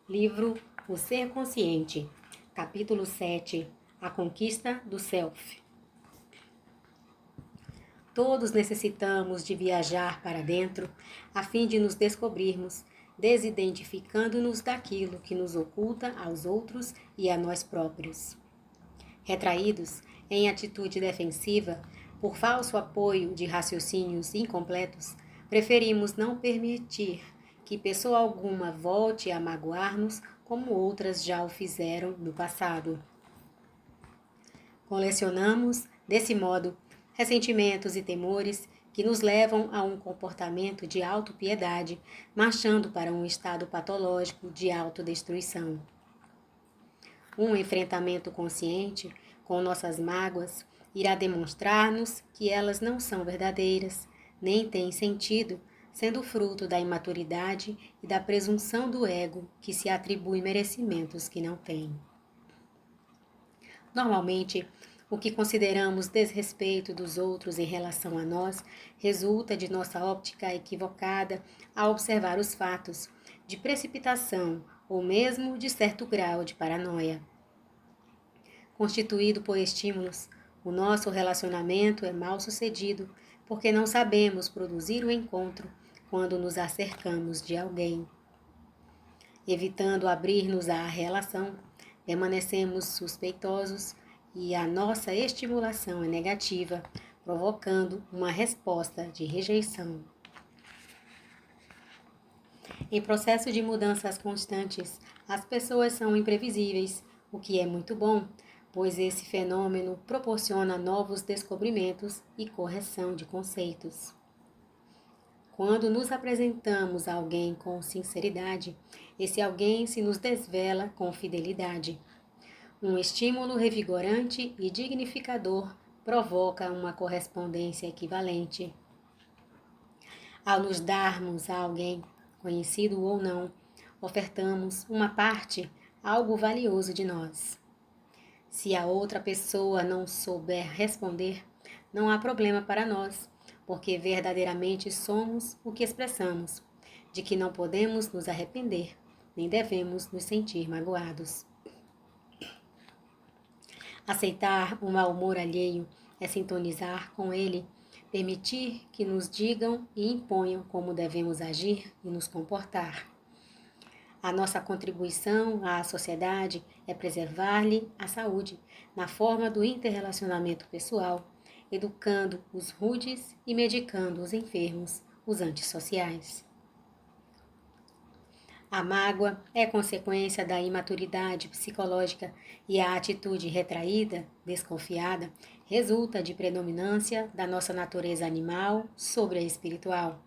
Livro O Ser Consciente, capítulo 7, A Conquista do Self. Todos necessitamos de viajar para dentro, a fim de nos descobrirmos, desidentificando-nos daquilo que nos oculta aos outros e a nós próprios. Retraídos, em atitude defensiva, por falso apoio de raciocínios incompletos, preferimos não permitir que pessoa alguma volte a magoar-nos como outras já o fizeram no passado. Colecionamos, desse modo, ressentimentos e temores que nos levam a um comportamento de autopiedade, marchando para um estado patológico de autodestruição. Um enfrentamento consciente com nossas mágoas irá demonstrar-nos que elas não são verdadeiras, nem têm sentido, sendo fruto da imaturidade e da presunção do ego que se atribui merecimentos que não tem. Normalmente, o que consideramos desrespeito dos outros em relação a nós resulta de nossa óptica equivocada ao observar os fatos, de precipitação ou mesmo de certo grau de paranoia. Constituído por estímulos, o nosso relacionamento é mal sucedido porque não sabemos produzir o encontro quando nos acercamos de alguém. Evitando abrir-nos à relação, permanecemos suspeitosos e a nossa estimulação é negativa, provocando uma resposta de rejeição. Em processo de mudanças constantes, as pessoas são imprevisíveis, o que é muito bom, pois esse fenômeno proporciona novos descobrimentos e correção de conceitos. Quando nos apresentamos a alguém com sinceridade, esse alguém se nos desvela com fidelidade. Um estímulo revigorante e dignificador provoca uma correspondência equivalente. Ao nos darmos a alguém, conhecido ou não, ofertamos uma parte, algo valioso de nós. Se a outra pessoa não souber responder, não há problema para nós, porque verdadeiramente somos o que expressamos, de que não podemos nos arrepender, nem devemos nos sentir magoados. Aceitar o mau humor alheio é sintonizar com ele, permitir que nos digam e imponham como devemos agir e nos comportar. A nossa contribuição à sociedade é preservar-lhe a saúde, na forma do interrelacionamento pessoal, educando os rudes e medicando os enfermos, os antissociais. A mágoa é consequência da imaturidade psicológica e a atitude retraída, desconfiada, resulta de predominância da nossa natureza animal sobre a espiritual.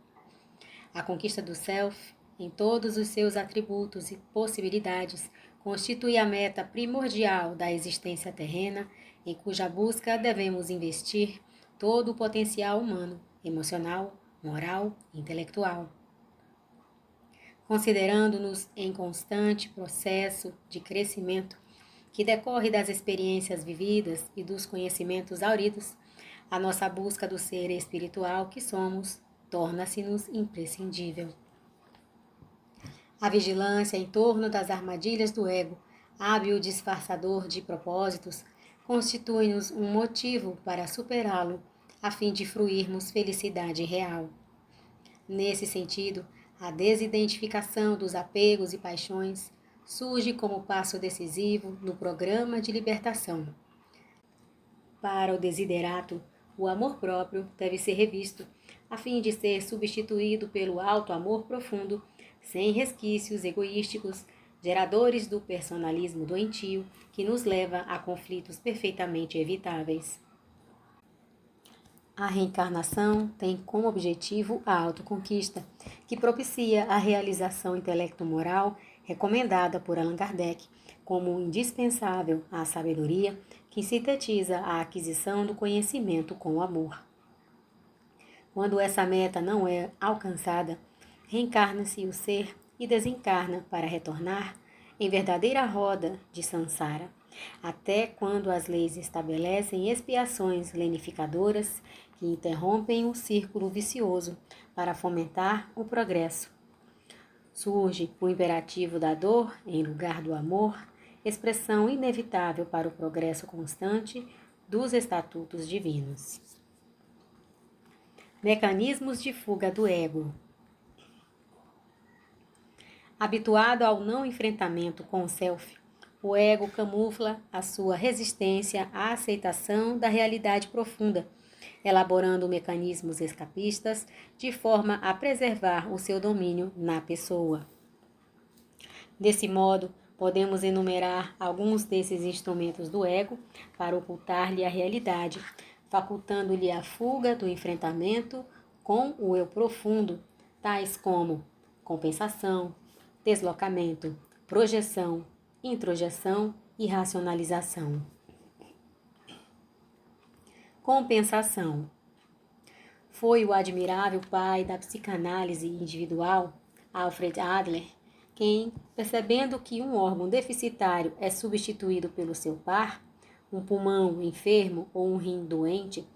A conquista do self, em todos os seus atributos e possibilidades, constitui a meta primordial da existência terrena, em cuja busca devemos investir todo o potencial humano, emocional, moral e intelectual. Considerando-nos em constante processo de crescimento que decorre das experiências vividas e dos conhecimentos auridos, a nossa busca do ser espiritual que somos torna-se-nos imprescindível. A vigilância em torno das armadilhas do ego, hábil disfarçador de propósitos, constitui-nos um motivo para superá-lo, a fim de fruirmos felicidade real. Nesse sentido, a desidentificação dos apegos e paixões surge como passo decisivo no programa de libertação. Para o desiderato, o amor próprio deve ser revisto, a fim de ser substituído pelo alto amor profundo, sem resquícios egoísticos, geradores do personalismo doentio, que nos leva a conflitos perfeitamente evitáveis. A reencarnação tem como objetivo a autoconquista, que propicia a realização intelecto-moral recomendada por Allan Kardec como indispensável à sabedoria, que sintetiza a aquisição do conhecimento com o amor. Quando essa meta não é alcançada, reencarna-se o ser e desencarna para retornar em verdadeira roda de samsara, até quando as leis estabelecem expiações lenificadoras que interrompem o círculo vicioso para fomentar o progresso. Surge o imperativo da dor em lugar do amor, expressão inevitável para o progresso constante dos estatutos divinos. Mecanismos de fuga do ego. Habituado ao não enfrentamento com o self, o ego camufla a sua resistência à aceitação da realidade profunda, elaborando mecanismos escapistas de forma a preservar o seu domínio na pessoa. Desse modo, podemos enumerar alguns desses instrumentos do ego para ocultar-lhe a realidade, facultando-lhe a fuga do enfrentamento com o eu profundo, tais como compensação, deslocamento, projeção, introjeção e racionalização. Compensação. Foi o admirável pai da psicanálise individual, Alfred Adler, quem, percebendo que um órgão deficitário é substituído pelo seu par, um pulmão enfermo ou um rim doente,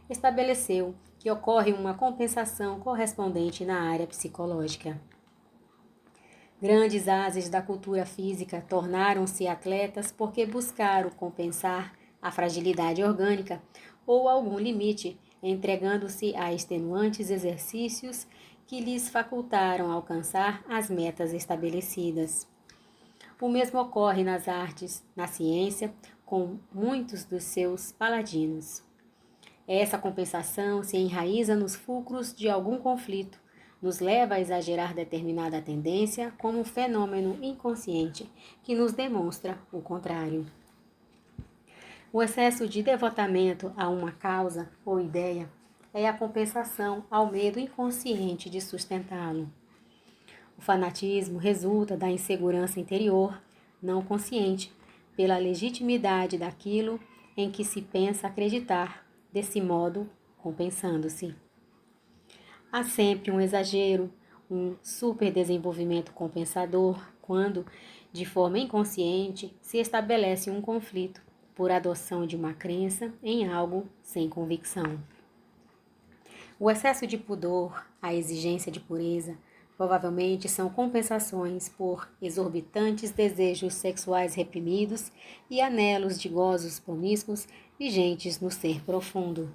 estabeleceu que ocorre uma compensação correspondente na área psicológica. Grandes ases da cultura física tornaram-se atletas porque buscaram compensar a fragilidade orgânica ou algum limite, entregando-se a extenuantes exercícios que lhes facultaram alcançar as metas estabelecidas. O mesmo ocorre nas artes, na ciência, com muitos dos seus paladinos. Essa compensação se enraiza nos fulcros de algum conflito, nos leva a exagerar determinada tendência como um fenômeno inconsciente que nos demonstra o contrário. O excesso de devotamento a uma causa ou ideia é a compensação ao medo inconsciente de sustentá-lo. O fanatismo resulta da insegurança interior, não consciente, pela legitimidade daquilo em que se pensa acreditar, desse modo compensando-se. Há sempre um exagero, um superdesenvolvimento compensador, quando, de forma inconsciente, se estabelece um conflito por adoção de uma crença em algo sem convicção. O excesso de pudor, a exigência de pureza, provavelmente são compensações por exorbitantes desejos sexuais reprimidos e anelos de gozos promíscuos vigentes no ser profundo.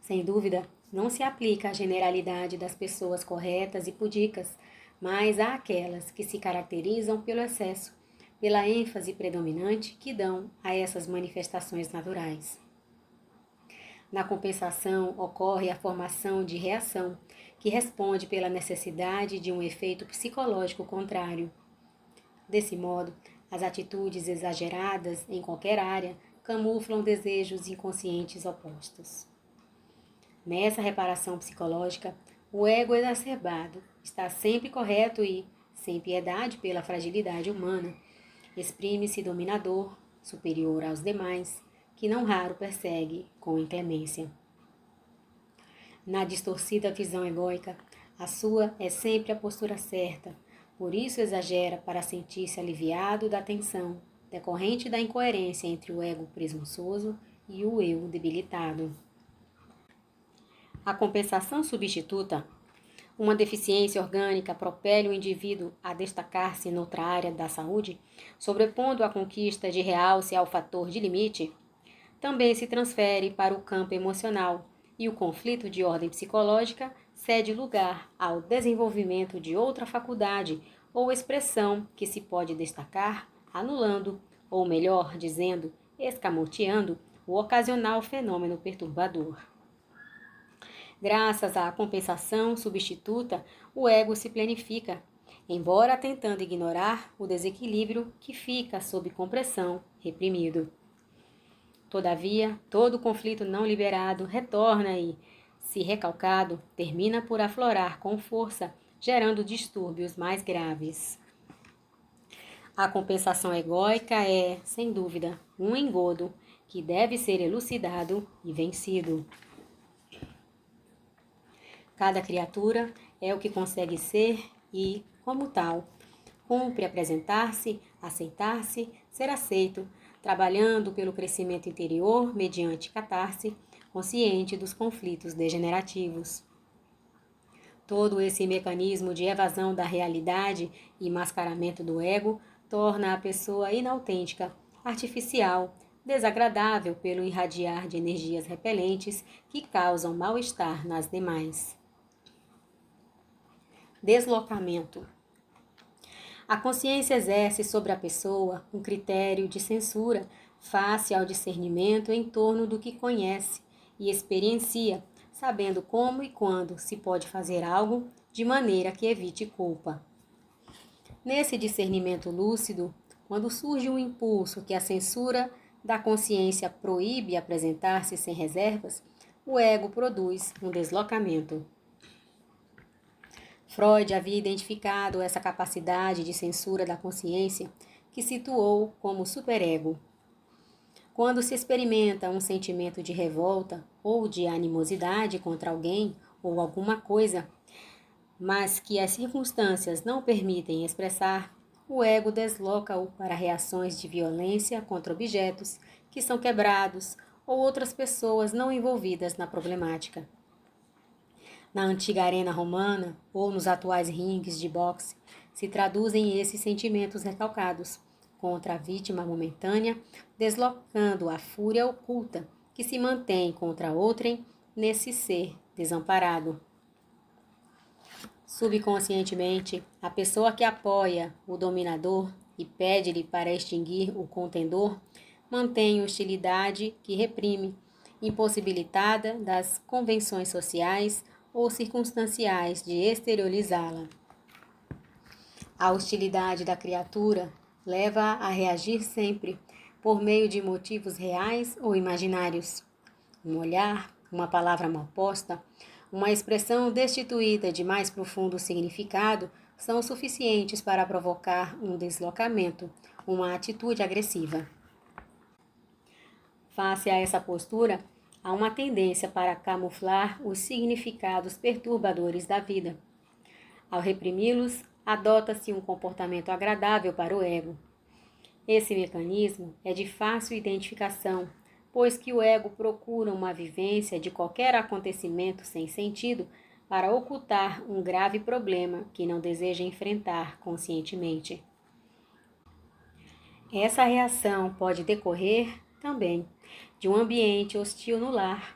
Sem dúvida, não se aplica à generalidade das pessoas corretas e pudicas, mas àquelas que se caracterizam pelo excesso, pela ênfase predominante que dão a essas manifestações naturais. Na compensação ocorre a formação de reação, que responde pela necessidade de um efeito psicológico contrário. Desse modo, as atitudes exageradas em qualquer área camuflam desejos inconscientes opostos. Nessa reparação psicológica, o ego exacerbado está sempre correto e, sem piedade pela fragilidade humana, exprime-se dominador, superior aos demais, que não raro persegue com inclemência. Na distorcida visão egóica, a sua é sempre a postura certa, por isso exagera para sentir-se aliviado da tensão, decorrente da incoerência entre o ego presunçoso e o eu debilitado. A compensação substituta, uma deficiência orgânica propele o indivíduo a destacar-se noutra área da saúde, sobrepondo a conquista de realce ao fator de limite, também se transfere para o campo emocional e o conflito de ordem psicológica cede lugar ao desenvolvimento de outra faculdade ou expressão que se pode destacar, anulando, ou melhor dizendo, escamoteando o ocasional fenômeno perturbador. Graças à compensação substituta, o ego se planifica, embora tentando ignorar o desequilíbrio que fica sob compressão, reprimido. Todavia, todo conflito não liberado retorna e, se recalcado, termina por aflorar com força, gerando distúrbios mais graves. A compensação egóica é, sem dúvida, um engodo que deve ser elucidado e vencido. Cada criatura é o que consegue ser e, como tal, cumpre apresentar-se, aceitar-se, ser aceito, trabalhando pelo crescimento interior mediante catarse, consciente dos conflitos degenerativos. Todo esse mecanismo de evasão da realidade e mascaramento do ego torna a pessoa inautêntica, artificial, desagradável pelo irradiar de energias repelentes que causam mal-estar nas demais. Deslocamento. A consciência exerce sobre a pessoa um critério de censura face ao discernimento em torno do que conhece e experiencia, sabendo como e quando se pode fazer algo de maneira que evite culpa. Nesse discernimento lúcido, quando surge um impulso que a censura da consciência proíbe apresentar-se sem reservas, o ego produz um deslocamento. Freud havia identificado essa capacidade de censura da consciência que situou como superego. Quando se experimenta um sentimento de revolta ou de animosidade contra alguém ou alguma coisa, mas que as circunstâncias não permitem expressar, o ego desloca-o para reações de violência contra objetos que são quebrados ou outras pessoas não envolvidas na problemática. Na antiga arena romana ou nos atuais ringues de boxe, se traduzem esses sentimentos recalcados contra a vítima momentânea, deslocando a fúria oculta que se mantém contra outrem nesse ser desamparado. Subconscientemente, a pessoa que apoia o dominador e pede-lhe para extinguir o contendor mantém hostilidade que reprime, impossibilitada das convenções sociais ou circunstanciais de exteriorizá-la. A hostilidade da criatura leva a reagir sempre por meio de motivos reais ou imaginários. Um olhar, uma palavra mal posta, uma expressão destituída de mais profundo significado são suficientes para provocar um deslocamento, uma atitude agressiva. Face a essa postura, há uma tendência para camuflar os significados perturbadores da vida. Ao reprimi-los, adota-se um comportamento agradável para o ego. Esse mecanismo é de fácil identificação, pois que o ego procura uma vivência de qualquer acontecimento sem sentido para ocultar um grave problema que não deseja enfrentar conscientemente. Essa reação pode decorrer, também, de um ambiente hostil no lar,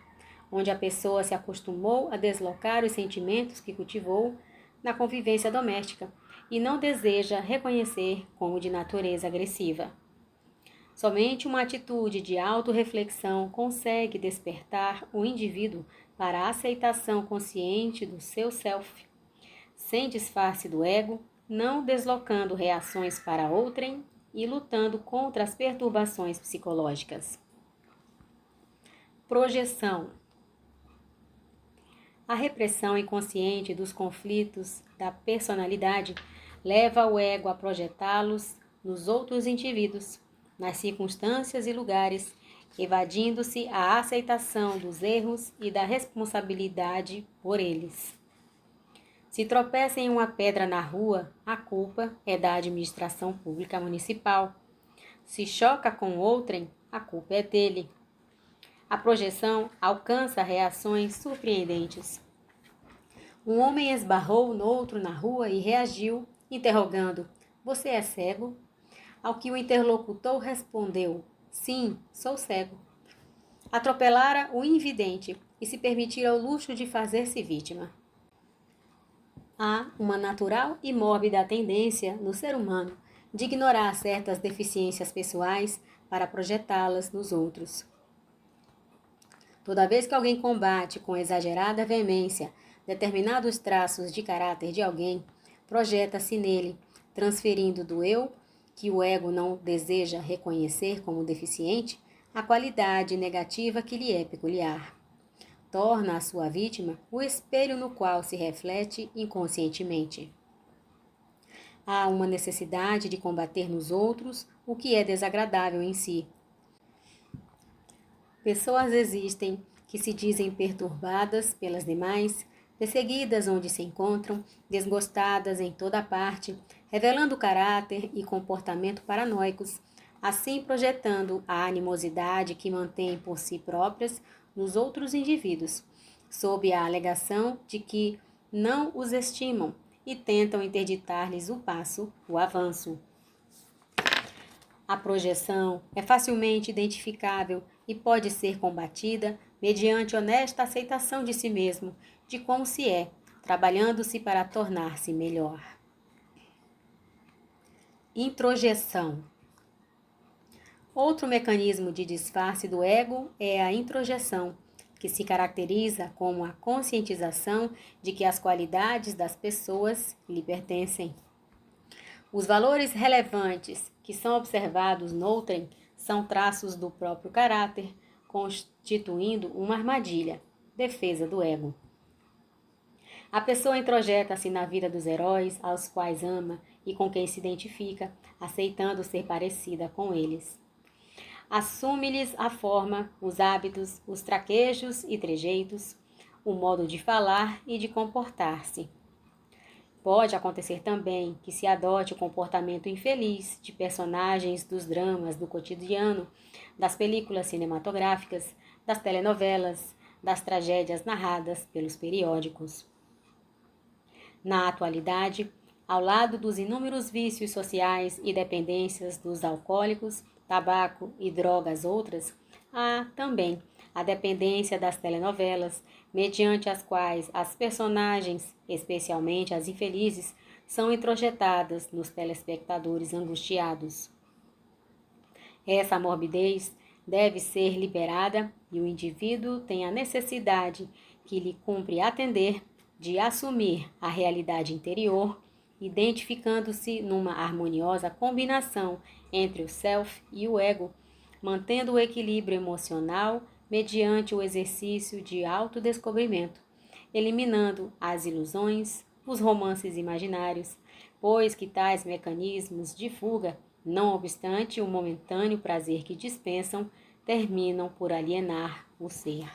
onde a pessoa se acostumou a deslocar os sentimentos que cultivou na convivência doméstica e não deseja reconhecer como de natureza agressiva. Somente uma atitude de autorreflexão consegue despertar o indivíduo para a aceitação consciente do seu self, sem disfarce do ego, não deslocando reações para outrem e lutando contra as perturbações psicológicas. Projeção. A repressão inconsciente dos conflitos da personalidade leva o ego a projetá-los nos outros indivíduos, nas circunstâncias e lugares, evadindo-se a aceitação dos erros e da responsabilidade por eles. Se tropeça em uma pedra na rua, a culpa é da administração pública municipal. Se choca com outrem, a culpa é dele. A projeção alcança reações surpreendentes. Um homem esbarrou no outro na rua e reagiu, interrogando: "Você é cego?" Ao que o interlocutor respondeu: "Sim, sou cego." Atropelara o invidente e se permitira o luxo de fazer-se vítima. Há uma natural e mórbida tendência no ser humano de ignorar certas deficiências pessoais para projetá-las nos outros. Toda vez que alguém combate com exagerada veemência determinados traços de caráter de alguém, projeta-se nele, transferindo do eu, que o ego não deseja reconhecer como deficiente, a qualidade negativa que lhe é peculiar. Torna a sua vítima o espelho no qual se reflete inconscientemente. Há uma necessidade de combater nos outros o que é desagradável em si. Pessoas existem que se dizem perturbadas pelas demais, perseguidas onde se encontram, desgostadas em toda parte, revelando caráter e comportamento paranoicos, assim projetando a animosidade que mantêm por si próprias nos outros indivíduos, sob a alegação de que não os estimam e tentam interditar-lhes o passo, o avanço. A projeção é facilmente identificável e pode ser combatida mediante honesta aceitação de si mesmo, de como se é, trabalhando-se para tornar-se melhor. Introjeção. Outro mecanismo de disfarce do ego é a introjeção, que se caracteriza como a conscientização de que as qualidades das pessoas lhe pertencem. Os valores relevantes que são observados noutrem são traços do próprio caráter, constituindo uma armadilha, defesa do ego. A pessoa introjeta-se na vida dos heróis, aos quais ama e com quem se identifica, aceitando ser parecida com eles. Assume-lhes a forma, os hábitos, os traquejos e trejeitos, o modo de falar e de comportar-se. Pode acontecer também que se adote o comportamento infeliz de personagens dos dramas do cotidiano, das películas cinematográficas, das telenovelas, das tragédias narradas pelos periódicos. Na atualidade, ao lado dos inúmeros vícios sociais e dependências dos alcoólicos, tabaco e drogas outras, há também a dependência das telenovelas, mediante as quais as personagens, especialmente as infelizes, são introjetadas nos telespectadores angustiados. Essa morbidez deve ser liberada e o indivíduo tem a necessidade que lhe cumpre atender de assumir a realidade interior, identificando-se numa harmoniosa combinação entre o self e o ego, mantendo o equilíbrio emocional mediante o exercício de autodescobrimento, eliminando as ilusões, os romances imaginários, pois que tais mecanismos de fuga, não obstante o momentâneo prazer que dispensam, terminam por alienar o ser.